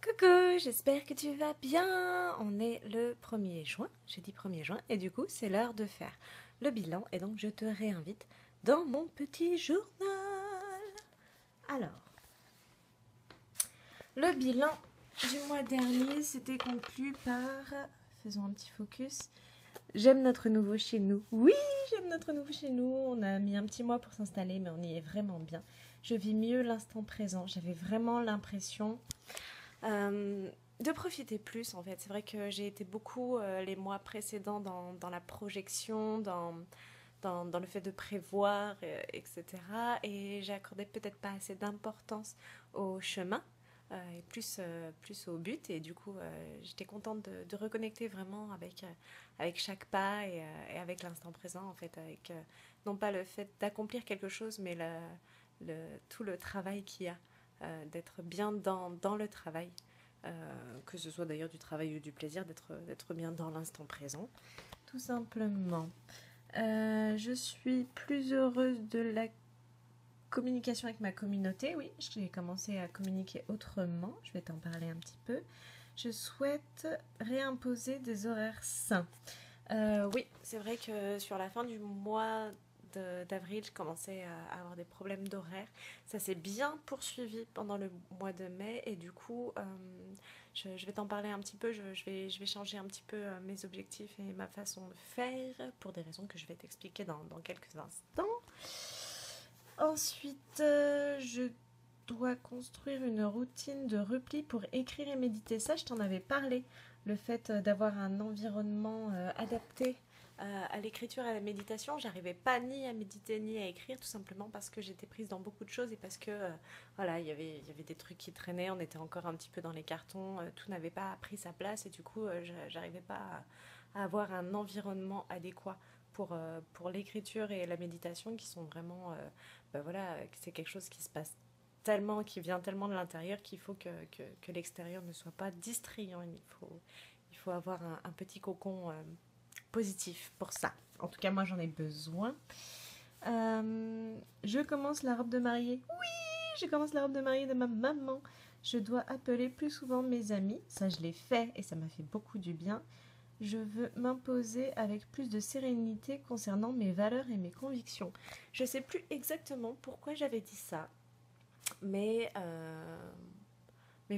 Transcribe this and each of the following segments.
Coucou, j'espère que tu vas bien. On est le 1er juin, j'ai dit 1er juin, et du coup c'est l'heure de faire le bilan, et donc je te réinvite dans mon petit journal. Alors, le bilan du mois dernier s'était conclu par, faisons un petit focus, j'aime notre nouveau chez nous. Oui, j'aime notre nouveau chez nous. On a mis un petit mois pour s'installer, mais on y est vraiment bien. Je vis mieux l'instant présent. J'avais vraiment l'impression de profiter plus, en fait. C'est vrai que j'ai été beaucoup les mois précédents dans la projection, dans le fait de prévoir, etc. Et j'ai accordé peut-être pas assez d'importance au chemin. Et plus au but, et du coup j'étais contente de reconnecter vraiment avec chaque pas, et avec l'instant présent, en fait, avec non pas le fait d'accomplir quelque chose, mais tout le travail qu'il y a, d'être bien dans le travail, que ce soit d'ailleurs du travail ou du plaisir, d'être bien dans l'instant présent, tout simplement. Je suis plus heureuse de la communication avec ma communauté. Oui, j'ai commencé à communiquer autrement, je vais t'en parler un petit peu. Je souhaite réimposer des horaires sains. Oui, c'est vrai que sur la fin du mois d'avril, je commençais à avoir des problèmes d'horaire. Ça s'est bien poursuivi pendant le mois de mai, et du coup, je vais t'en parler un petit peu. Je vais changer un petit peu mes objectifs et ma façon de faire, pour des raisons que je vais t'expliquer dans quelques instants. Ensuite, je dois construire une routine de repli pour écrire et méditer. Ça, je t'en avais parlé. Le fait d'avoir un environnement adapté à l'écriture et à la méditation. J'arrivais pas ni à méditer ni à écrire, tout simplement parce que j'étais prise dans beaucoup de choses, et parce que voilà, il y avait des trucs qui traînaient, on était encore un petit peu dans les cartons, tout n'avait pas pris sa place, et du coup j'arrivais pas à avoir un environnement adéquat pour l'écriture et la méditation, qui sont vraiment voilà, c'est quelque chose qui se passe tellement, qui vient tellement de l'intérieur, qu'il faut que l'extérieur ne soit pas distrayant. Il faut avoir un petit cocon positif pour ça. En tout cas, moi, j'en ai besoin. Je commence la robe de mariée. Oui, je commence la robe de mariée de ma maman. Je dois appeler plus souvent mes amis. Ça, je l'ai fait, et ça m'a fait beaucoup du bien. Je veux m'imposer avec plus de sérénité concernant mes valeurs et mes convictions. Je ne sais plus exactement pourquoi j'avais dit ça, mais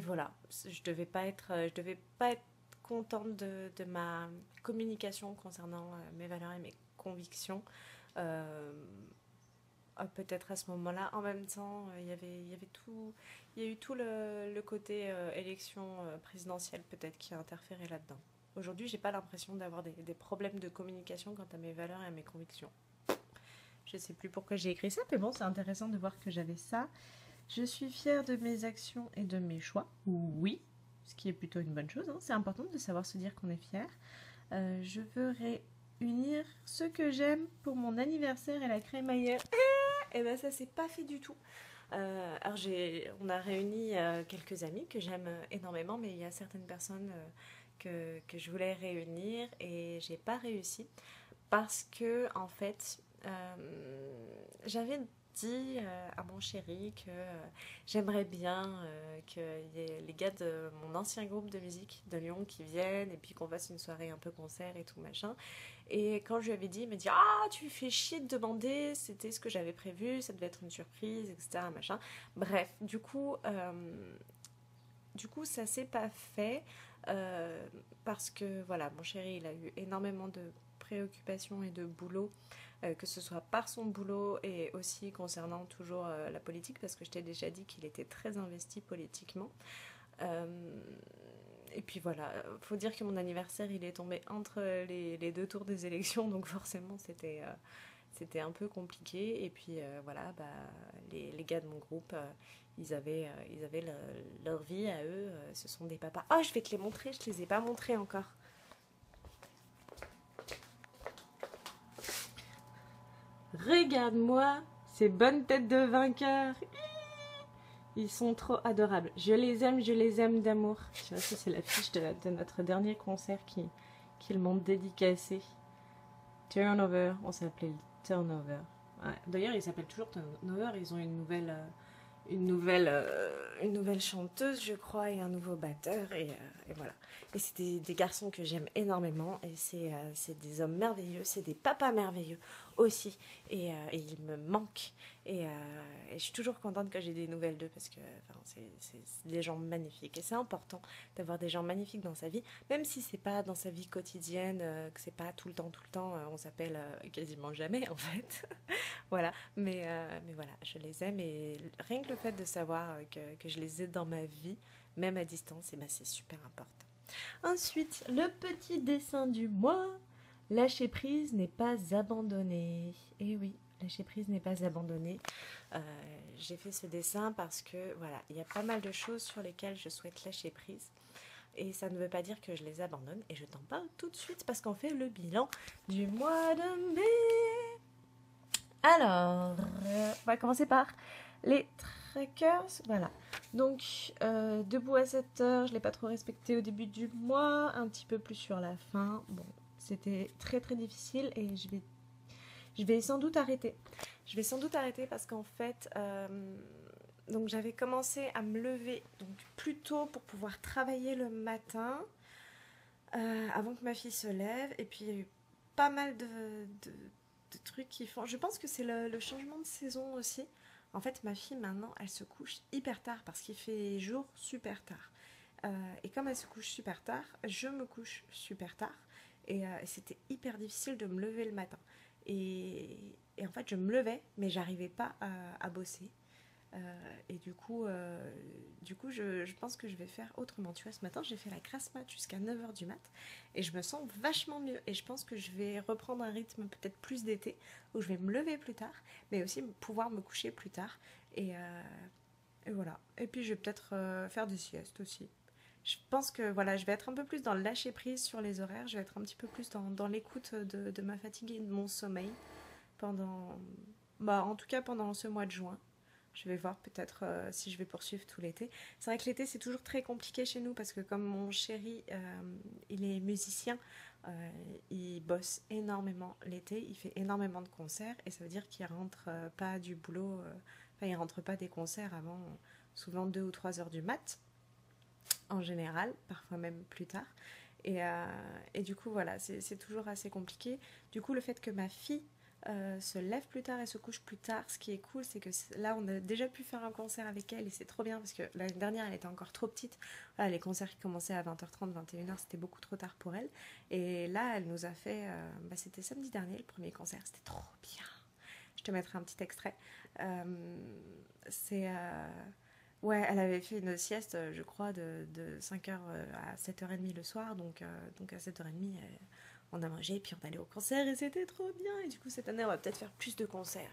voilà, je devais pas être contente de ma communication concernant mes valeurs et mes convictions. Euh, Peut-être à ce moment-là. En même temps, il y avait tout, il y a eu tout le côté élection présidentielle, peut-être, qui a interféré là-dedans. Aujourd'hui, j'ai pas l'impression d'avoir des problèmes de communication quant à mes valeurs et à mes convictions. Je sais plus pourquoi j'ai écrit ça, mais bon, c'est intéressant de voir que j'avais ça. Je suis fière de mes actions et de mes choix. Oui, ce qui est plutôt une bonne chose, hein. C'est important de savoir se dire qu'on est fier. Je veux réunir ceux que j'aime pour mon anniversaire et la crémaillère. Et ben ça, c'est pas fait du tout. Alors on a réuni quelques amis que j'aime énormément, mais il y a certaines personnes que je voulais réunir, et j'ai pas réussi parce que, en fait, j'avais dit à mon chéri que j'aimerais bien qu'il y ait les gars de mon ancien groupe de musique de Lyon qui viennent, et puis qu'on fasse une soirée un peu concert et tout machin. Et quand je lui avais dit, il m'a dit: ah, tu fais chier de demander, c'était ce que j'avais prévu, ça devait être une surprise, etc. Machin. Bref, du coup ça s'est pas fait, parce que voilà, mon chéri, il a eu énormément de préoccupations et de boulot, que ce soit par son boulot et aussi concernant toujours la politique, parce que je t'ai déjà dit qu'il était très investi politiquement. Euh, et puis voilà, faut dire que mon anniversaire, il est tombé entre les deux tours des élections, donc forcément c'était un peu compliqué. Et puis voilà, les gars de mon groupe, ils avaient leur vie à eux, ce sont des papas. Oh, je vais te les montrer, je te les ai pas montrés encore. Regarde-moi ces bonnes têtes de vainqueurs. Ils sont trop adorables. Je les aime d'amour. Tu vois, ça c'est l'affiche de notre dernier concert qu'ils m'ont dédicacé. Turnover, on s'appelait le Turnover. Ouais. D'ailleurs, ils s'appellent toujours Turnover. Ils ont une nouvelle une nouvelle chanteuse, je crois, et un nouveau batteur, et voilà. Et c'est des garçons que j'aime énormément, et c'est des hommes merveilleux, c'est des papas merveilleux aussi, et ils me manquent, et je suis toujours contente que j'ai des nouvelles d'eux, parce que enfin, c'est des gens magnifiques, et c'est important d'avoir des gens magnifiques dans sa vie, même si c'est pas dans sa vie quotidienne, que c'est pas tout le temps, on s'appelle quasiment jamais en fait, voilà, mais voilà, je les aime, et rien que le fait de savoir que je les ai dans ma vie, même à distance, et ben c'est super important. Ensuite, le petit dessin du mois. Lâcher prise n'est pas abandonné. Et oui, lâcher prise n'est pas abandonné. Euh, j'ai fait ce dessin parce que voilà, il y a pas mal de choses sur lesquelles je souhaite lâcher prise. Et ça ne veut pas dire que je les abandonne. Et je t'en parle tout de suite parce qu'on fait le bilan du mois de mai. Alors, on va commencer par les trackers. Voilà. Donc, debout à 7 heures, je ne l'ai pas trop respecté au début du mois, un petit peu plus sur la fin. Bon, c'était très très difficile et je vais sans doute arrêter. Je vais sans doute arrêter parce qu'en fait, donc j'avais commencé à me lever donc plus tôt pour pouvoir travailler le matin avant que ma fille se lève. Et puis, il y a eu pas mal de trucs qui font... Je pense que c'est le changement de saison aussi. En fait, ma fille, maintenant, elle se couche hyper tard parce qu'il fait jour super tard. Et comme elle se couche super tard, je me couche super tard. Et c'était hyper difficile de me lever le matin. Et en fait, je me levais, mais j'arrivais pas à bosser. Et du coup, je pense que je vais faire autrement. Tu vois, ce matin, j'ai fait la grasse mat jusqu'à 9h du mat et je me sens vachement mieux. Et je pense que je vais reprendre un rythme peut-être plus d'été où je vais me lever plus tard, mais aussi pouvoir me coucher plus tard. Et voilà. Et puis, je vais peut-être faire des siestes aussi. Je pense que voilà, je vais être un peu plus dans le lâcher prise sur les horaires. Je vais être un petit peu plus dans l'écoute de ma fatigue et de mon sommeil pendant, en tout cas pendant ce mois de juin. Je vais voir peut-être si je vais poursuivre tout l'été. C'est vrai que l'été, c'est toujours très compliqué chez nous parce que comme mon chéri, il est musicien, il bosse énormément l'été, il fait énormément de concerts et ça veut dire qu'il rentre pas du boulot, enfin il rentre pas des concerts avant souvent 2 ou 3 heures du mat, en général, parfois même plus tard. Et du coup, voilà, c'est toujours assez compliqué. Du coup, le fait que ma fille se lève plus tard et se couche plus tard. Ce qui est cool, c'est que là, on a déjà pu faire un concert avec elle et c'est trop bien parce que l'année dernière, elle était encore trop petite. Voilà, les concerts qui commençaient à 20h30, 21h, c'était beaucoup trop tard pour elle. Et là, elle nous a fait... c'était samedi dernier, le premier concert. C'était trop bien. Je te mettrai un petit extrait. Ouais, elle avait fait une sieste, je crois, de 5h à 7h30 le soir. Donc à 7h30... on a mangé, puis on allait au concert et c'était trop bien. Et du coup, cette année, on va peut-être faire plus de concerts.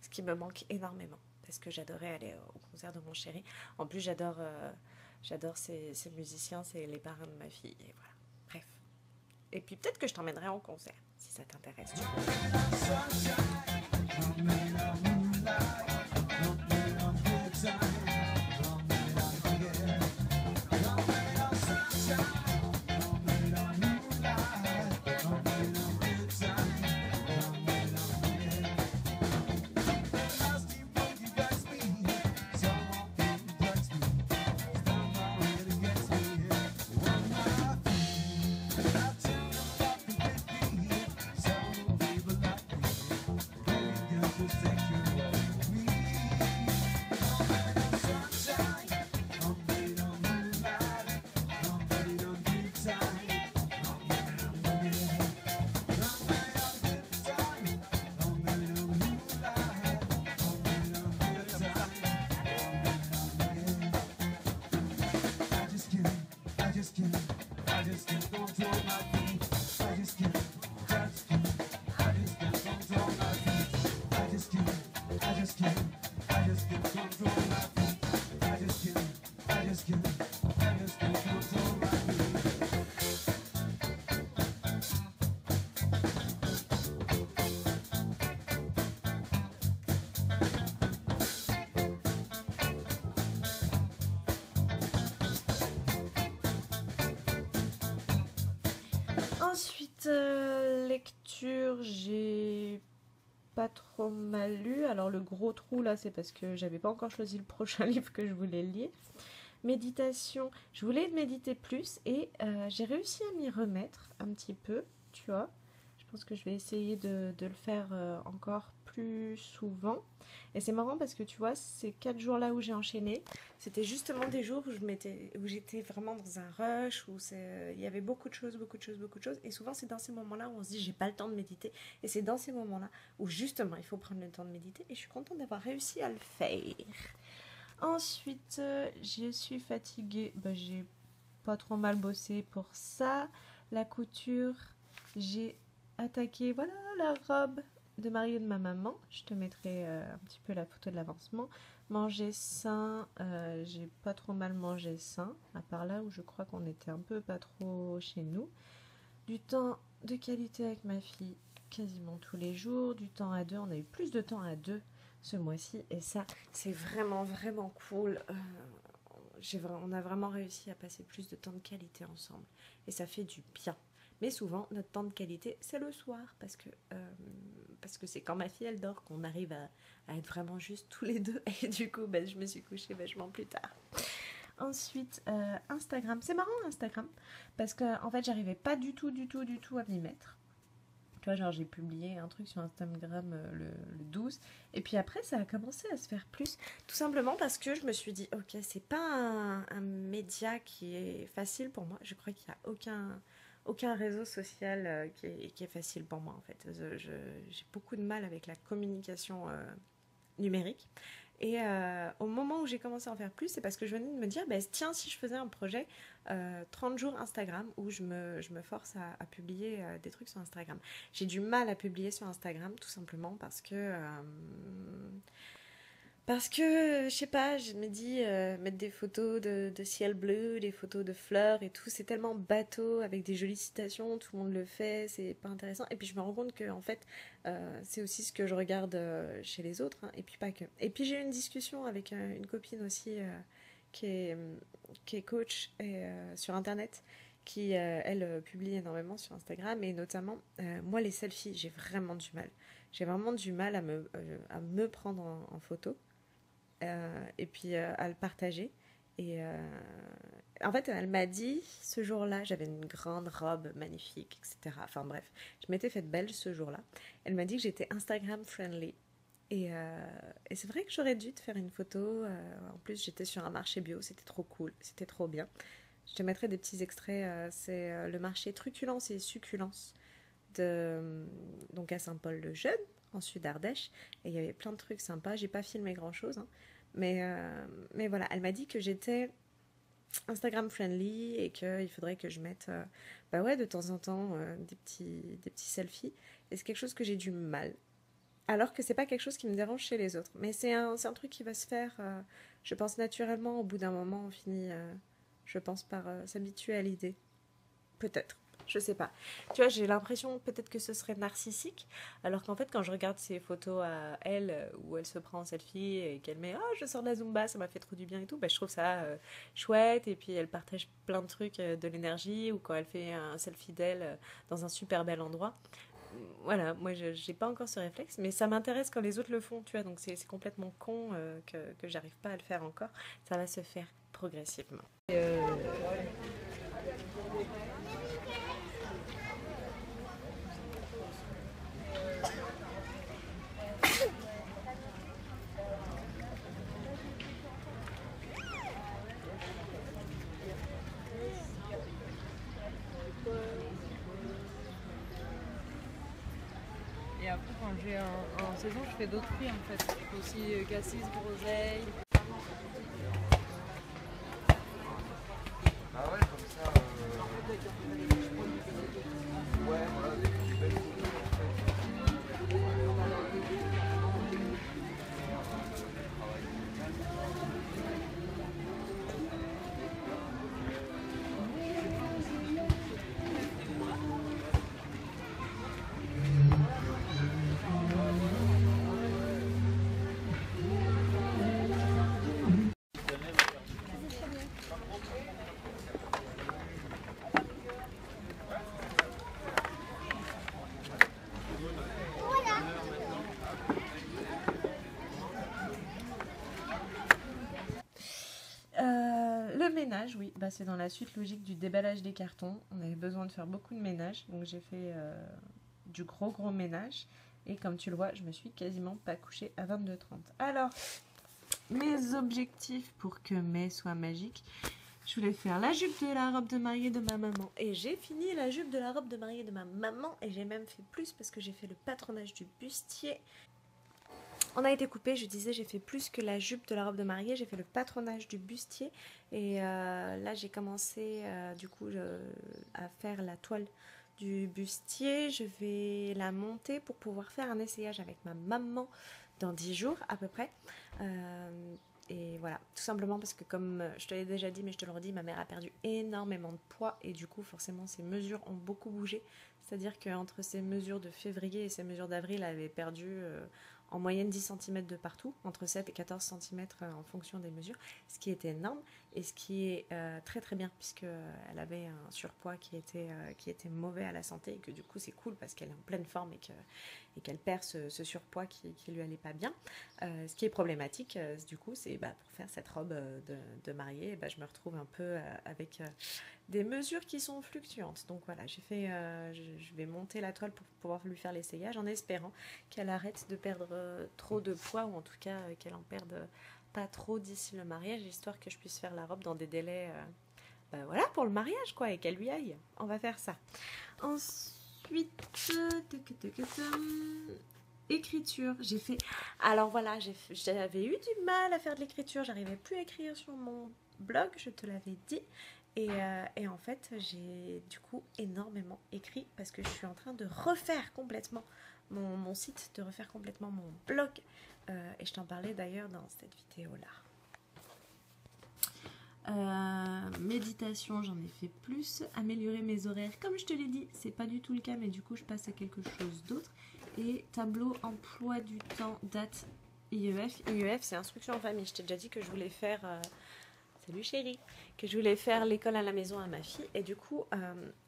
Ce qui me manque énormément. Parce que j'adorais aller au concert de mon chéri. En plus, j'adore ces musiciens, c'est les parrains de ma fille. Et voilà. Bref. Et puis peut-être que je t'emmènerai en concert, si ça t'intéresse. Ensuite, lecture, j'ai pas trop mal lu. Alors le gros trou là, c'est parce que j'avais pas encore choisi le prochain livre que je voulais lire. Méditation, je voulais méditer plus et j'ai réussi à m'y remettre un petit peu, tu vois. Je pense que je vais essayer de le faire encore plus souvent. Et c'est marrant parce que tu vois, ces 4 jours-là où j'ai enchaîné, c'était justement des jours où j'étais vraiment dans un rush, où il y avait beaucoup de choses. Et souvent, c'est dans ces moments-là où on se dit, j'ai pas le temps de méditer. Et c'est dans ces moments-là où justement, il faut prendre le temps de méditer. Et je suis contente d'avoir réussi à le faire. Ensuite, je suis fatiguée. J'ai pas trop mal bossé pour ça. La couture, j'ai attaqué, voilà, la robe de Marie et de ma maman. Je te mettrai un petit peu la photo de l'avancement. Manger sain, j'ai pas trop mal mangé sain, à part là où je crois qu'on était un peu pas trop chez nous. Du temps de qualité avec ma fille quasiment tous les jours. Du temps à deux, on a eu plus de temps à deux ce mois-ci et ça, c'est vraiment cool. On a vraiment réussi à passer plus de temps de qualité ensemble et ça fait du bien. Mais souvent, notre temps de qualité, c'est le soir parce que c'est quand ma fille, elle dort qu'on arrive à être vraiment juste tous les deux. Et du coup, je me suis couchée vachement plus tard. Ensuite, Instagram. C'est marrant, Instagram, parce que en fait, j'arrivais pas du tout à m'y mettre. Tu vois, genre, j'ai publié un truc sur Instagram le 12, et puis après, ça a commencé à se faire plus, tout simplement parce que je me suis dit, ok, c'est pas un média qui est facile pour moi. Je crois qu'il n'y a aucun réseau social qui est facile pour moi, en fait. J'ai beaucoup de mal avec la communication numérique. Et au moment où j'ai commencé à en faire plus, c'est parce que je venais de me dire, tiens, si je faisais un projet 30 jours Instagram où je me force à publier des trucs sur Instagram. J'ai du mal à publier sur Instagram tout simplement parce que je sais pas, je me dis mettre des photos de ciel bleu, des photos de fleurs et tout, c'est tellement bateau avec des jolies citations, tout le monde le fait, c'est pas intéressant. Et puis je me rends compte que en fait, c'est aussi ce que je regarde chez les autres, hein, et puis pas que. Et puis j'ai eu une discussion avec une copine aussi qui est coach sur internet, qui elle publie énormément sur Instagram et notamment moi les selfies, j'ai vraiment du mal. J'ai vraiment du mal à me prendre en photo. Et puis à le partager. Et en fait, elle m'a dit, ce jour-là, j'avais une grande robe magnifique, etc. Enfin bref, je m'étais faite belle ce jour-là. Elle m'a dit que j'étais Instagram friendly. Et c'est vrai que j'aurais dû te faire une photo. En plus, j'étais sur un marché bio, c'était trop cool, c'était trop bien. Je te mettrai des petits extraits. C'est le marché Truculence et Succulence donc à Saint-Paul-le-Jeune, en Sud-Ardèche, et il y avait plein de trucs sympas. J'ai pas filmé grand chose, hein. Mais voilà, elle m'a dit que j'étais Instagram friendly et qu'il faudrait que je mette de temps en temps des petits selfies, et c'est quelque chose que j'ai du mal, alors que c'est pas quelque chose qui me dérange chez les autres, mais c'est un truc qui va se faire je pense naturellement. Au bout d'un moment on finit je pense par s'habituer à l'idée, peut-être. Je sais pas. Tu vois, j'ai l'impression peut-être que ce serait narcissique, alors qu'en fait, quand je regarde ces photos à elle, où elle se prend en selfie et qu'elle met « Oh, je sors de la Zumba, ça m'a fait trop du bien et tout », je trouve ça chouette. Et puis, elle partage plein de trucs, de l'énergie, ou quand elle fait un selfie d'elle dans un super bel endroit. Voilà, moi, j'ai pas encore ce réflexe, mais ça m'intéresse quand les autres le font, tu vois, donc c'est complètement con que j'arrive pas à le faire encore. Ça va se faire progressivement. Et après, quand j'ai en saison, je fais d'autres fruits en fait. Je fais aussi cassis, groseille. Ah ouais, comme ça. Ouais, voilà, des belles photos en fait. ménage, oui. Bah, c'est dans la suite logique du déballage des cartons. On avait besoin de faire beaucoup de ménage, donc j'ai fait du gros ménage. Et comme tu le vois, je me suis quasiment pas couchée à 22h30. Alors, mes objectifs pour que mai soit magique. Je voulais faire la jupe de la robe de mariée de ma maman. Et j'ai fini la jupe de la robe de mariée de ma maman. Et j'ai même fait plus parce que j'ai fait le patronage du bustier. On a été coupé, je disais, j'ai fait plus que la jupe de la robe de mariée. J'ai fait le patronage du bustier. Et là, j'ai commencé à faire la toile du bustier. Je vais la monter pour pouvoir faire un essayage avec ma maman dans 10 jours à peu près. Et voilà, tout simplement parce que comme je te l'ai déjà dit, mais je te le redis, ma mère a perdu énormément de poids et du coup forcément ses mesures ont beaucoup bougé. C'est-à-dire qu'entre ses mesures de février et ses mesures d'avril, elle avait perdu en moyenne 10 cm de partout, entre 7 et 14 cm en fonction des mesures, ce qui était énorme et ce qui est très très bien puisqu'elle avait un surpoids qui était mauvais à la santé et que du coup c'est cool parce qu'elle est en pleine forme et qu'elle perd ce surpoids qui lui allait pas bien. Ce qui est problématique, du coup, c'est pour faire cette robe de mariée, je me retrouve un peu avec des mesures qui sont fluctuantes. Donc voilà, je vais monter la toile pour pouvoir lui faire l'essayage en espérant qu'elle arrête de perdre trop de poids ou en tout cas qu'elle en perde pas trop d'ici le mariage, histoire que je puisse faire la robe dans des délais voilà, pour le mariage quoi, et qu'elle lui aille. On va faire ça. Ensuite, écriture, j'ai fait... Alors voilà, j'avais eu du mal à faire de l'écriture, j'arrivais plus à écrire sur mon blog, je te l'avais dit. Et en fait, j'ai du coup énormément écrit parce que je suis en train de refaire complètement mon site, de refaire complètement mon blog. Et je t'en parlais d'ailleurs dans cette vidéo-là. Méditation, j'en ai fait plus. Améliorer mes horaires, comme je te l'ai dit, c'est pas du tout le cas, mais du coup, je passe à quelque chose d'autre. Et tableau emploi du temps, date, IEF. IEF, c'est instruction en famille. Je t'ai déjà dit que je voulais faire... Salut chérie, que je voulais faire l'école à la maison à ma fille et du coup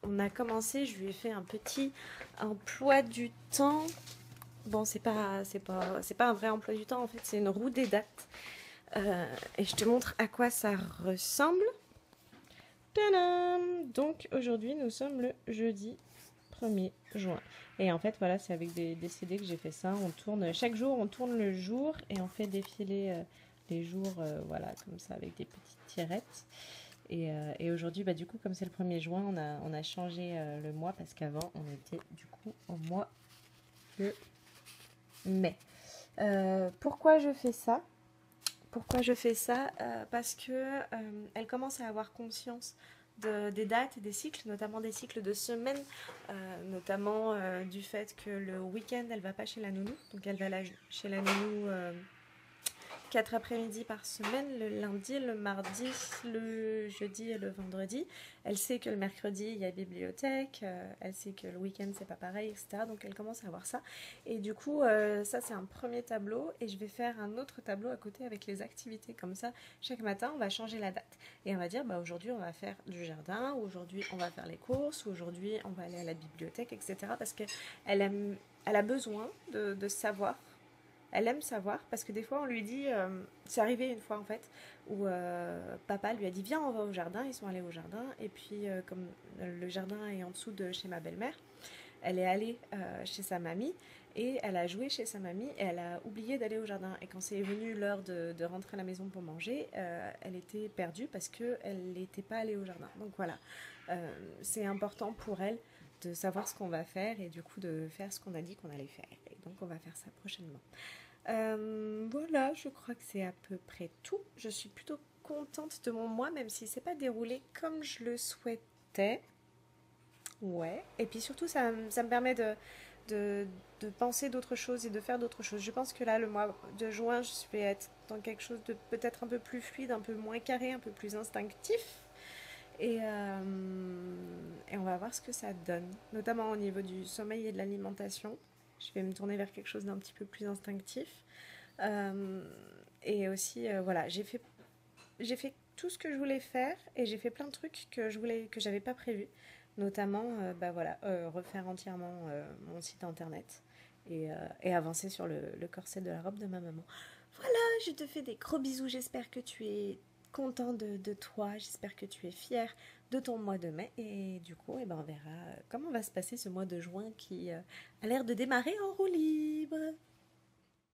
on a commencé, je lui ai fait un petit emploi du temps. Bon, c'est pas un vrai emploi du temps en fait, c'est une roue des dates et je te montre à quoi ça ressemble. Tadam! Donc aujourd'hui nous sommes le jeudi 1er juin et en fait voilà, c'est avec des CD que j'ai fait ça. On tourne chaque jour, on tourne le jour et on fait défiler les jours voilà, comme ça avec des petites tirettes et aujourd'hui du coup comme c'est le 1er juin on a changé le mois parce qu'avant on était du coup au mois de mai. Pourquoi je fais ça parce que elle commence à avoir conscience des dates et des cycles, notamment des cycles de semaine, notamment du fait que le week-end elle va pas chez la nounou, donc elle va chez la nounou 4 après-midi par semaine, le lundi, le mardi, le jeudi et le vendredi. Elle sait que le mercredi, il y a bibliothèque, elle sait que le week-end, c'est pas pareil, etc. Donc elle commence à voir ça. Et du coup, ça, c'est un premier tableau. Et je vais faire un autre tableau à côté avec les activités. Comme ça, chaque matin, on va changer la date. Et on va dire, aujourd'hui, on va faire du jardin, ou aujourd'hui, on va faire les courses, ou aujourd'hui, on va aller à la bibliothèque, etc. Parce qu'elle a besoin de savoir. Elle aime savoir parce que des fois on lui dit, c'est arrivé une fois en fait, où papa lui a dit viens on va au jardin, ils sont allés au jardin et puis comme le jardin est en dessous de chez ma belle-mère, elle est allée chez sa mamie et elle a joué chez sa mamie et elle a oublié d'aller au jardin et quand c'est venu l'heure de rentrer à la maison pour manger, elle était perdue parce qu'elle n'était pas allée au jardin. Donc voilà, c'est important pour elle de savoir ce qu'on va faire et du coup de faire ce qu'on a dit qu'on allait faire. Et donc on va faire ça prochainement. Voilà, je crois que c'est à peu près tout. Je suis plutôt contente de mon mois, même si c'est pas déroulé comme je le souhaitais. Ouais. Et puis surtout, ça me permet de penser d'autres choses et de faire d'autres choses. Je pense que là, le mois de juin, je vais être dans quelque chose de peut-être un peu plus fluide, un peu moins carré, un peu plus instinctif. Et on va voir ce que ça donne, notamment au niveau du sommeil et de l'alimentation. Je vais me tourner vers quelque chose d'un petit peu plus instinctif. Et aussi, voilà, j'ai fait tout ce que je voulais faire et j'ai fait plein de trucs que j'avais pas prévu. Notamment, refaire entièrement mon site internet et avancer sur le corset de la robe de ma maman. Voilà, je te fais des gros bisous. J'espère que tu es content de toi, j'espère que tu es fier de ton mois de mai et du coup on verra comment va se passer ce mois de juin qui a l'air de démarrer en roue libre.